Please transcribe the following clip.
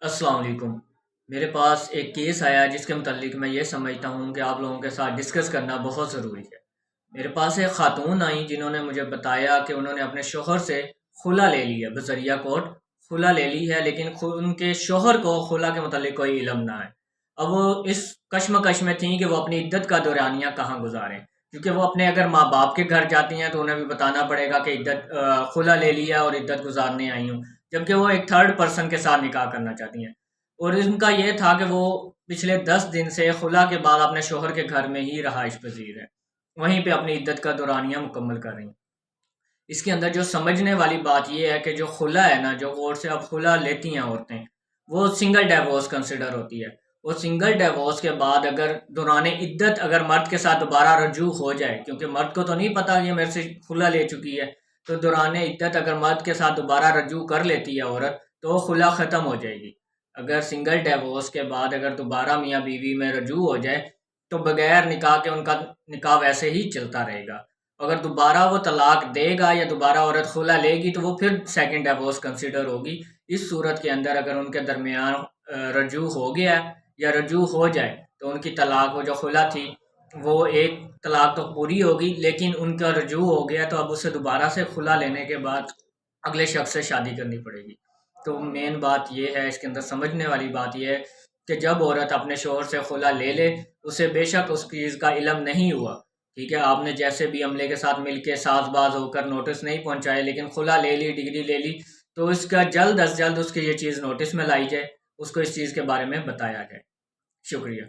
السلام علیکم۔ میرے پاس ایک کیس آیا جس کے متعلق میں یہ سمجھتا ہوں کہ آپ لوگوں کے ساتھ ڈسکس کرنا بہت ضروری ہے۔ میرے پاس ایک خاتون آئیں جنہوں نے مجھے بتایا کہ انہوں نے اپنے شوہر سے خلا لے لی ہے، بذریعہ کورٹ خلا لے لی ہے، لیکن ان کے شوہر کو خلا کے متعلق کوئی علم نہ ہے۔ اب وہ اس کشمکش میں تھیں کہ وہ اپنی عدت کا دورانیہ کہاں گزاریں، کیونکہ وہ اپنے اگر ماں باپ کے گھر جاتی ہیں تو انہیں بھی بتانا پڑے گا کہ عدت خلا لے لیا اور عدت گزارنے آئی ہوں، جبکہ وہ ایک تھرڈ پرسن کے ساتھ نکاح کرنا چاہتی ہیں۔ اور ان کا یہ تھا کہ وہ پچھلے 10 دن سے خلا کے بعد اپنے شوہر کے گھر میں ہی رہائش پذیر ہے، وہیں پہ اپنی عدت کا دورانیہ مکمل کر رہی ہیں۔ اس کے اندر جو سمجھنے والی بات یہ ہے کہ جو خلا ہے نا، جو کورٹ سے اب خلا لیتی ہیں عورتیں، وہ سنگل ڈیورس کنسیڈر ہوتی ہے۔ وہ سنگل ڈیورس کے بعد اگر دوران عدت اگر مرد کے ساتھ دوبارہ رجوع ہو جائے، کیونکہ مرد کو تو نہیں پتا یہ میرے سے خلا لے چکی ہے، تو دوران عدت اگر مرد کے ساتھ دوبارہ رجوع کر لیتی ہے عورت تو وہ خلا ختم ہو جائے گی۔ اگر سنگل ڈیورس کے بعد اگر دوبارہ میاں بیوی میں رجوع ہو جائے تو بغیر نکاح کے ان کا نکاح ویسے ہی چلتا رہے گا۔ اگر دوبارہ وہ طلاق دے گا یا دوبارہ عورت خلا لے گی تو وہ پھر سیکنڈ ڈیورس کنسیڈر ہوگی۔ اس صورت کے اندر اگر ان کے درمیان رجوع ہو گیا یا رجوع ہو جائے تو ان کی طلاق، وہ جو خلا تھی وہ ایک طلاق تو پوری ہوگی، لیکن ان کا رجوع ہو گیا تو اب اسے دوبارہ سے خلا لینے کے بعد اگلے شخص سے شادی کرنی پڑے گی۔ تو مین بات یہ ہے، اس کے اندر سمجھنے والی بات یہ ہے کہ جب عورت اپنے شوہر سے خلا لے لے، اسے بے شک اس چیز کا علم نہیں ہوا، ٹھیک ہے، آپ نے جیسے بھی عملے کے ساتھ مل کے ساز باز ہو کر نوٹس نہیں پہنچائے، لیکن خلا لے لی، ڈگری لے لی، تو اس کا جلد از جلد اس کی یہ چیز نوٹس میں لائی جائے، اس کو اس چیز کے بارے میں بتایا جائے۔ شکریہ۔